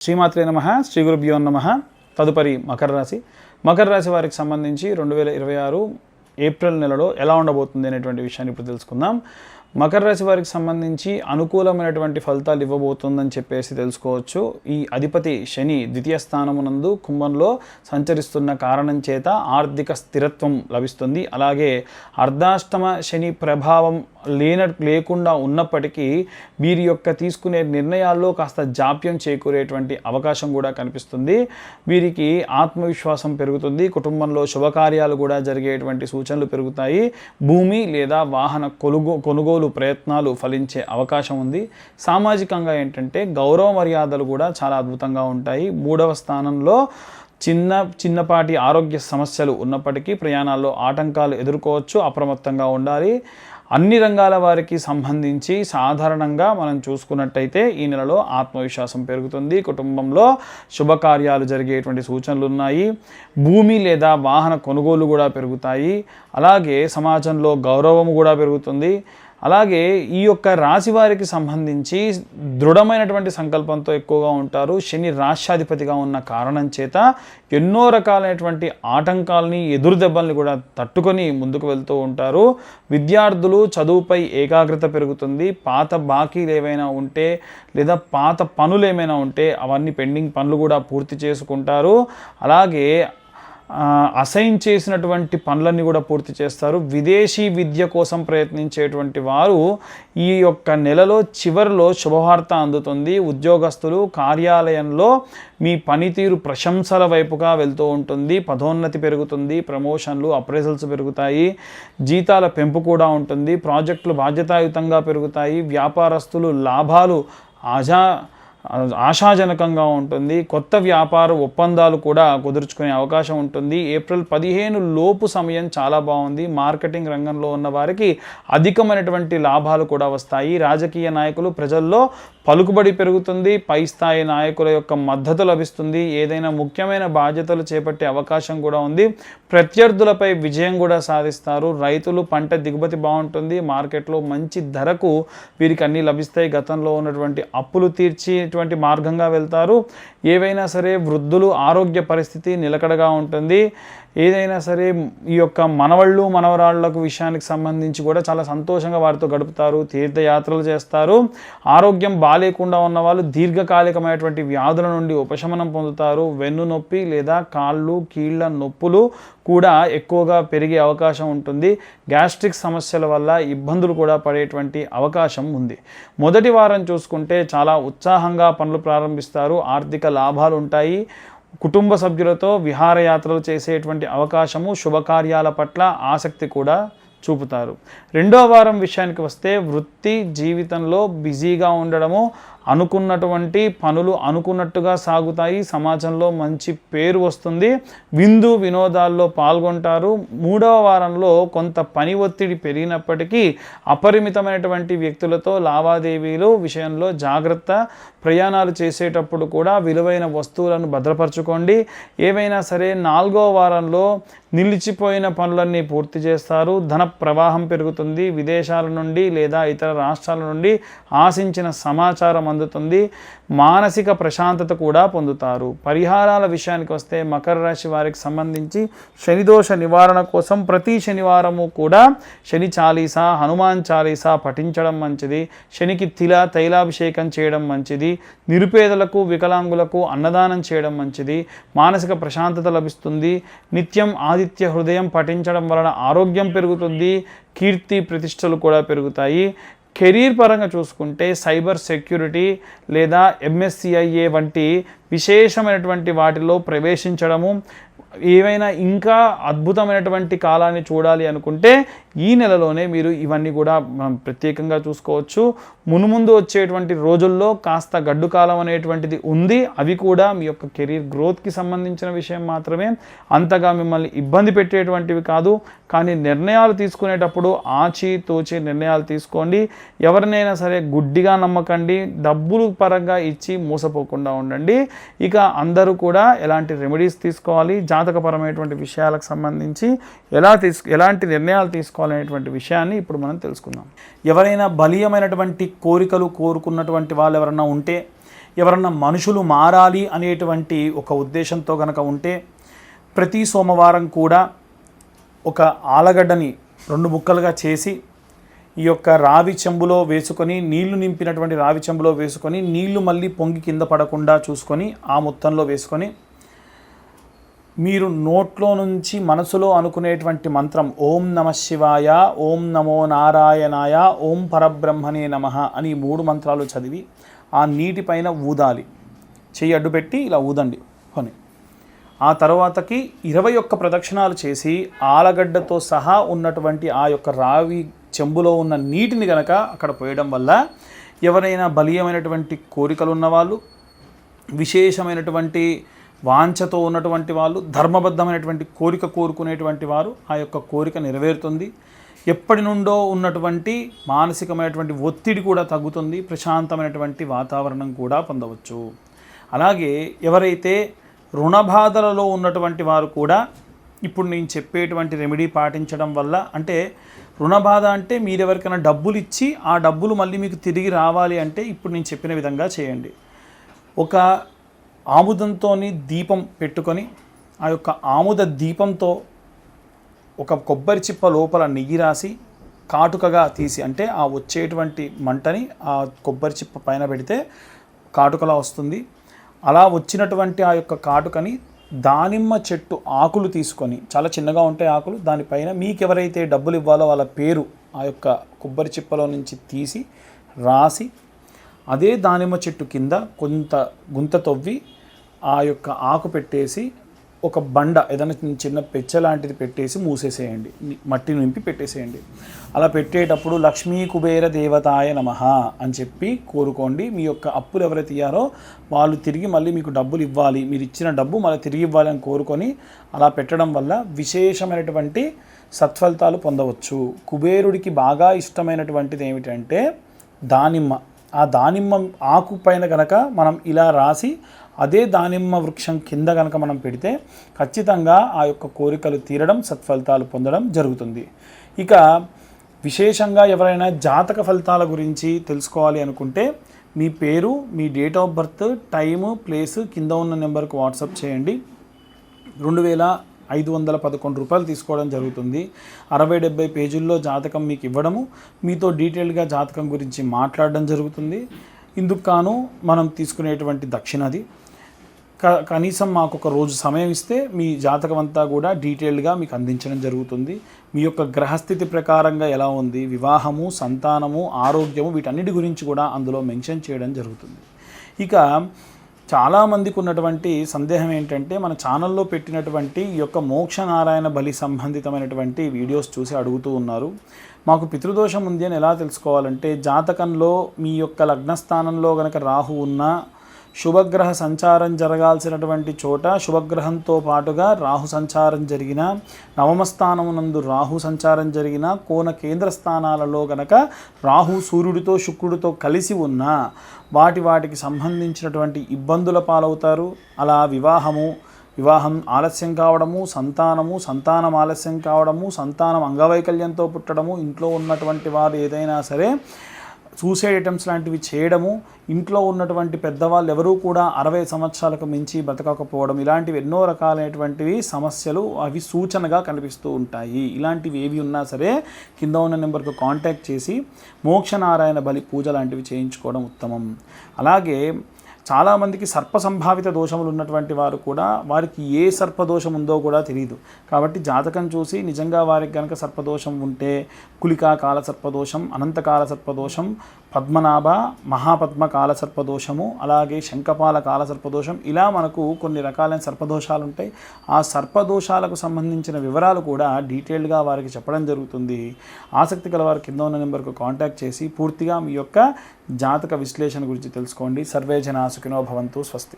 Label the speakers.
Speaker 1: శ్రీమాత్రే నమః, శ్రీ గురుభ్యో నమః. తదుపరి మకర రాశి వారికి సంబంధించి 2026 ఏప్రిల్ నెలలో ఎలా ఉండబోతుంది అనేటువంటి విషయాన్ని ఇప్పుడు తెలుసుకుందాం. మకర రాశి వారికి సంబంధించి అనుకూలమైనటువంటి ఫలితాలు ఇవ్వబోతుందని చెప్పేసి తెలుసుకోవచ్చు. ఈ అధిపతి శని ద్వితీయ స్థానమునందు కుంభంలో సంచరిస్తున్న కారణం చేత ఆర్థిక స్థిరత్వం లభిస్తుంది. అలాగే అర్ధాష్టమ శని ప్రభావం లేకుండా ఉన్నప్పటికీ వీరి యొక్క తీసుకునే నిర్ణయాల్లో కాస్త జాప్యం చేకూరేటువంటి అవకాశం కూడా కనిపిస్తుంది. వీరికి ఆత్మవిశ్వాసం పెరుగుతుంది. కుటుంబంలో శుభకార్యాలు కూడా జరిగేటువంటి సూచనలు పెరుగుతాయి. భూమి లేదా వాహన కొనుగోలు ప్రయత్నాలు ఫలించే అవకాశం ఉంది. సామాజికంగా ఏంటంటే గౌరవ మర్యాదలు కూడా చాలా అద్భుతంగా ఉంటాయి. 3వ స్థానంలో చిన్నపాటి ఆరోగ్య సమస్యలు ఉన్నప్పటికీ ప్రయాణాల్లో ఆటంకాలు ఎదుర్కోవచ్చు. అప్రమత్తంగా ఉండాలి. అన్ని రంగాల వారికి సంబంధించి సాధారణంగా మనం చూసుకున్నట్టయితే ఈ నెలలో ఆత్మవిశ్వాసం పెరుగుతుంది. కుటుంబంలో శుభకార్యాలు జరిగేటువంటి సూచనలు ఉన్నాయి. భూమి లేదా వాహన కొనుగోలు కూడా పెరుగుతాయి. అలాగే సమాజంలో గౌరవం కూడా పెరుగుతుంది. అలాగే ఈ యొక్క రాశి వారికి సంబంధించి దృఢమైనటువంటి సంకల్పంతో ఎక్కువగా ఉంటారు. శని రాష్ట్రాధిపతిగా ఉన్న కారణం చేత ఎన్నో రకాలైనటువంటి ఆటంకాలని ఎదురు దెబ్బల్ని కూడా తట్టుకొని ముందుకు వెళ్తూ ఉంటారు. విద్యార్థులు చదువుపై ఏకాగ్రత పెరుగుతుంది. పాత బాకీలు ఏవైనా ఉంటే లేదా పాత పనులు ఏమైనా ఉంటే అవన్నీ పెండింగ్ పనులు కూడా పూర్తి చేసుకుంటారు. అలాగే అసైన్ చేసినటువంటి పనులన్నీ కూడా పూర్తి చేస్తారు. విదేశీ విద్య కోసం ప్రయత్నించేటువంటి వారు ఈ యొక్క నెలలో చివరిలో శుభవార్త అందుతుంది. ఉద్యోగస్తులు కార్యాలయంలో మీ పనితీరు ప్రశంసల వైపుగా వెళ్తూ ఉంటుంది. పదోన్నతి పెరుగుతుంది. ప్రమోషన్లు అప్రైజల్స్ పెరుగుతాయి. జీతాల పెంపు కూడా ఉంటుంది. ప్రాజెక్టులు బాధ్యతాయుతంగా పెరుగుతాయి. వ్యాపారస్తులు లాభాలు ఆశాజనకంగా ఉంటుంది. కొత్త వ్యాపార ఒప్పందాలు కూడా కుదుర్చుకునే అవకాశం ఉంటుంది. ఏప్రిల్ 15 లోపు సమయం చాలా బాగుంది. మార్కెటింగ్ రంగంలో ఉన్న వారికి అధికమైనటువంటి లాభాలు కూడా వస్తాయి. రాజకీయ నాయకులు ప్రజల్లో పలుకుబడి పెరుగుతుంది. పై స్థాయి నాయకుల యొక్క మద్దతు లభిస్తుంది. ఏదైనా ముఖ్యమైన బాధ్యతలు చేపట్టే అవకాశం కూడా ఉంది. ప్రత్యర్థులపై విజయం కూడా సాధిస్తారు. రైతులు పంట దిగుబడి బాగుంటుంది. మార్కెట్లో మంచి ధరకు వీరికి అన్నీ లభిస్తాయి. గతంలో ఉన్నటువంటి అప్పులు తీర్చేటువంటి మార్గంగా వెళ్తారు. ఏవైనా సరే వృద్ధులు ఆరోగ్య పరిస్థితి నిలకడగా ఉంటుంది. ఏదైనా సరే ఈ యొక్క మనవళ్ళు మనవరాళ్లకు విషయానికి సంబంధించి కూడా చాలా సంతోషంగా వారితో గడుపుతారు. తీర్థయాత్రలు చేస్తారు. ఆరోగ్యం బాలేకుండా ఉన్న వాళ్ళు దీర్ఘకాలికమైనటువంటి వ్యాధుల నుండి ఉపశమనం పొందుతారు. వెన్ను నొప్పి లేదా కాళ్ళు కీళ్ళ నొప్పులు కూడా ఎక్కువగా పెరిగే అవకాశం ఉంటుంది. గ్యాస్ట్రిక్ సమస్యల వల్ల ఇబ్బందులు కూడా పడేటువంటి అవకాశం ఉంది. మొదటి వారం చూసుకుంటే చాలా ఉత్సాహంగా పనులు ప్రారంభిస్తారు. ఆర్థిక లాభాలు ఉంటాయి. కుటుంబ సభ్యులతో విహారయాత్రలు చేసేటువంటి అవకాశము, శుభకార్యాల పట్ల ఆసక్తి కూడా చూపుతారు. 2వ వారం విషయానికి వస్తే వృత్తి జీవితంలో బిజీగా ఉండడము, అనుకున్నటువంటి పనులు అనుకున్నట్టుగా సాగుతాయి. సమాజంలో మంచి పేరు వస్తుంది. విందు వినోదాల్లో పాల్గొంటారు. 3వ వారంలో కొంత పని ఒత్తిడి పెరిగినప్పటికీ అపరిమితమైనటువంటి వ్యక్తులతో లావాదేవీలు విషయంలో జాగ్రత్త. ప్రయాణాలు చేసేటప్పుడు కూడా విలువైన వస్తువులను భద్రపరచుకోండి. ఏవైనా సరే 4వ వారంలో నిలిచిపోయిన పనులన్నీ పూర్తి చేస్తారు. ధన ప్రవాహం పెరుగుతుంది. విదేశాల నుండి లేదా ఇతర రాష్ట్రాల నుండి ఆశించిన సమాచారం అందుతుంది. మానసిక ప్రశాంతత కూడా పొందుతారు. పరిహారాల విషయానికి వస్తే మకర రాశి వారికి సంబంధించి శనిదోష నివారణ కోసం ప్రతి శనివారము కూడా శని చాలీసా, హనుమాన్ చాలీసా పఠించడం మంచిది. శనికి తైలాభిషేకం చేయడం మంచిది. నిరుపేదలకు వికలాంగులకు అన్నదానం చేయడం మంచిది. మానసిక ప్రశాంతత లభిస్తుంది. నిత్యం ఆదిత్య హృదయం పఠించడం వలన ఆరోగ్యం పెరుగుతుంది. కీర్తి ప్రతిష్టలు కూడా పెరుగుతాయి. కెరీర్ పరంగా చూసుకుంటే సైబర్ సెక్యూరిటీ లేదా MSCIA వంటి విశేషమైనటువంటి వాటిలో ప్రవేశించడము, ఏవైనా ఇంకా అద్భుతమైనటువంటి కాలాన్ని చూడాలి అనుకుంటే ఈ నెలలోనే మీరు ఇవన్నీ కూడా మనం ప్రత్యేకంగా చూసుకోవచ్చు. మునుముందు వచ్చేటువంటి రోజుల్లో కాస్త గడ్డు కాలం అనేటువంటిది ఉంది. అవి కూడా మీ యొక్క కెరీర్ గ్రోత్కి సంబంధించిన విషయం మాత్రమే. అంతగా మిమ్మల్ని ఇబ్బంది పెట్టేటువంటివి కాదు. కానీ నిర్ణయాలు తీసుకునేటప్పుడు ఆచితూచి నిర్ణయాలు తీసుకోండి. ఎవరినైనా సరే గుడ్డిగా నమ్మకండి. డబ్బులు పరంగా ఇచ్చి మోసపోకుండా ఉండండి. ఇక అందరూ కూడా ఎలాంటి రెమెడీస్ తీసుకోవాలి, జాతకపరమైనటువంటి విషయాలకు సంబంధించి ఎలాంటి నిర్ణయాలు తీసుకోవాలనేటువంటి విషయాన్ని ఇప్పుడు మనం తెలుసుకుందాం. ఎవరైనా బలీయమైనటువంటి కోరికలు కోరుకున్నటువంటి వాళ్ళు ఎవరైనా ఉంటే ఎవరన్నా మనుషులు మారాలి అనేటువంటి ఒక ఉద్దేశంతో కనుక ఉంటే ప్రతి సోమవారం కూడా ఒక ఆలగడ్డని 2 ముక్కలుగా చేసి ఈ యొక్క రావి చెంబులో వేసుకొని, నీళ్లు నింపినటువంటి రావి చెంబులో వేసుకొని, నీళ్లు మళ్ళీ పొంగి కింద పడకుండా చూసుకొని ఆ మొత్తంలో వేసుకొని మీరు నోట్లో నుంచి మనసులో అనుకునేటువంటి మంత్రం ఓం నమః శివాయ, ఓం నమో నారాయణాయ, ఓం పరబ్రహ్మణే నమః అని 3 మంత్రాలు చదివి ఆ నీటిపైన ఊదాలి. చెయ్యి అడ్డు పెట్టి ఇలా ఊదండి కొని. ఆ తర్వాతకి 21 ప్రదక్షిణాలు చేసి ఆలగడ్డతో సహా ఉన్నటువంటి ఆ యొక్క రావి చెంబులో ఉన్న నీటిని గనక అక్కడ పోయడం వల్ల ఎవరైనా బలీయమైనటువంటి కోరికలు ఉన్నవాళ్ళు, విశేషమైనటువంటి వాంఛతో ఉన్నటువంటి వాళ్ళు, ధర్మబద్ధమైనటువంటి కోరిక కోరుకునేటువంటి వారు ఆ యొక్క కోరిక నెరవేరుతుంది. ఎప్పటి నుండో ఉన్నటువంటి మానసికమైనటువంటి ఒత్తిడి కూడా తగ్గుతుంది. ప్రశాంతమైనటువంటి వాతావరణం కూడా పొందవచ్చు. అలాగే ఎవరైతే రుణబాధలలో ఉన్నటువంటి వారు కూడా ఇప్పుడు నేను చెప్పేటువంటి రెమెడీ పాటించడం వల్ల, అంటే రుణబాధ అంటే మీరెవరికైనా డబ్బులు ఇచ్చి ఆ డబ్బులు మళ్ళీ మీకు తిరిగి రావాలి అంటే ఇప్పుడు నేను చెప్పిన విధంగా చేయండి. ఒక ఆముదంతో దీపం పెట్టుకొని ఆ యొక్క ఆముద దీపంతో ఒక కొబ్బరి చిప్ప లోపల నెయ్యి రాసి కాటుకగా తీసి, అంటే ఆ వచ్చేటువంటి మంటని ఆ కొబ్బరి చిప్ప పైన పెడితే కాటుకలా వస్తుంది. అలా వచ్చినటువంటి ఆ యొక్క కాటుకని దానిమ్మ చెట్టు ఆకులు తీసుకొని, చాలా చిన్నగా ఉంటాయి ఆకులు, దానిపైన మీకు ఎవరైతే డబ్బులు ఇవ్వాలో వాళ్ళ పేరు ఆ యొక్క కొబ్బరి చిప్పలో నుంచి తీసి రాసి, అదే దానిమ్మ చెట్టు కింద కొంత గుంత తవ్వి ఆ యొక్క ఆకు పెట్టేసి ఒక బండ ఏదైనా చిన్న పెచ్చ లాంటిది పెట్టేసి మూసేసేయండి, మట్టి నింపి పెట్టేసేయండి. అలా పెట్టేటప్పుడు లక్ష్మీ కుబేర దేవతాయ నమః అని చెప్పి కోరుకోండి. మీ యొక్క అప్పులు ఎవరైతే ఇయ్యారో వాళ్ళు తిరిగి మళ్ళీ మీకు డబ్బులు ఇవ్వాలి, మీరు ఇచ్చిన డబ్బు మళ్ళీ తిరిగి ఇవ్వాలి అని కోరుకొని అలా పెట్టడం వల్ల విశేషమైనటువంటి సత్ఫలితాలు పొందవచ్చు. కుబేరుడికి బాగా ఇష్టమైనటువంటిది ఏమిటంటే దానిమ్మ. ఆ దానిమ్మ ఆకు పైన కనుక మనం ఇలా రాసి అదే దానిమ్మ వృక్షం కింద కనుక మనం పెడితే ఖచ్చితంగా ఆ యొక్క కోరికలు తీరడం, సత్ఫలితాలు పొందడం జరుగుతుంది. ఇక విశేషంగా ఎవరైనా జాతక ఫలితాల గురించి తెలుసుకోవాలి అనుకుంటే మీ పేరు, మీ date of birth, time, place కింద ఉన్న నెంబర్కి వాట్సాప్ చేయండి. 2511 రూపాయలు తీసుకోవడం జరుగుతుంది. 60-70 పేజీల్లో జాతకం మీకు ఇవ్వడము, మీతో డీటెయిల్గా జాతకం గురించి మాట్లాడడం జరుగుతుంది. ఇందుకు కాను మనం తీసుకునేటువంటి దక్షిణది. కనీసం మాకు ఒక రోజు సమయం ఇస్తే మీ జాతకం అంతా కూడా డీటెయిల్గా మీకు అందించడం జరుగుతుంది. మీ యొక్క గ్రహస్థితి ప్రకారంగా ఎలా ఉంది, వివాహము, సంతానము, ఆరోగ్యము, వీటన్నిటి గురించి కూడా అందులో మెన్షన్ చేయడం జరుగుతుంది. ఇక చాలామందికి ఉన్నటువంటి సందేహం ఏంటంటే మన ఛానల్లో పెట్టినటువంటి ఈ యొక్క మోక్షనారాయణ బలి సంబంధితమైనటువంటి వీడియోస్ చూసి అడుగుతూ ఉన్నారు. మాకు పితృదోషం ఉంది అని ఎలా తెలుసుకోవాలంటే జాతకంలో మీ యొక్క లగ్నస్థానంలో గనక రాహు ఉన్నా, శుభగ్రహ సంచారం జరగాల్సినటువంటి చోట శుభగ్రహంతో పాటుగా రాహు సంచారం జరిగిన, నవమస్థానమునందు రాహు సంచారం జరిగిన, కోణ కేంద్ర స్థానాలలో గనక రాహు సూర్యుడితో శుక్రుడితో కలిసి ఉన్న వాటికి సంబంధించినటువంటి ఇబ్బందుల పాలవుతారు. అలా వివాహం ఆలస్యం కావడము, సంతానం ఆలస్యం కావడము, సంతానం అంగవైకల్యంతో పుట్టడము, ఇంట్లో ఉన్నటువంటి వారు ఏదైనా సరే సూసైడ్ అటెంప్ట్స్ లాంటివి చేయడము, ఇంట్లో ఉన్నటువంటి పెద్దవాళ్ళు ఎవరూ కూడా 60 సంవత్సరాలకు మించి బతకకపోవడం, ఇలాంటివి ఎన్నో రకాలైనటువంటివి సమస్యలు అవి సూచనగా కనిపిస్తూ ఉంటాయి. ఇలాంటివి ఏవి ఉన్నా సరే కింద ఉన్న నెంబర్కు కాంటాక్ట్ చేసి మోక్షనారాయణ బలి పూజ లాంటివి చేయించుకోవడం ఉత్తమం. అలాగే చాలామందికి సర్ప సంభావిత దోషములు ఉన్నటువంటి వారు కూడా వారికి ఏ సర్పదోషం ఉందో కూడా తెలియదు. కాబట్టి జాతకం చూసి నిజంగా వారికి కనుక సర్పదోషం ఉంటే కులికా కాల సర్పదోషం, అనంతకాల సర్పదోషం, పద్మనాభ మహాపద్మ కాల సర్పదోషము, అలాగే శంఖపాల కాల సర్పదోషం, ఇలా మనకు కొన్ని రకాలైన సర్పదోషాలు ఉంటాయి. ఆ సర్పదోషాలకు సంబంధించిన వివరాలు కూడా డీటెయిల్గా వారికి చెప్పడం జరుగుతుంది. ఆసక్తి గల వారు కింద ఉన్న నెంబర్కు కాంటాక్ట్ చేసి పూర్తిగా మీ యొక్క జాతక విశ్లేషణ గురించి తెలుసుకోండి. సర్వే జనా సుఖినో భవంతు. స్వస్తి.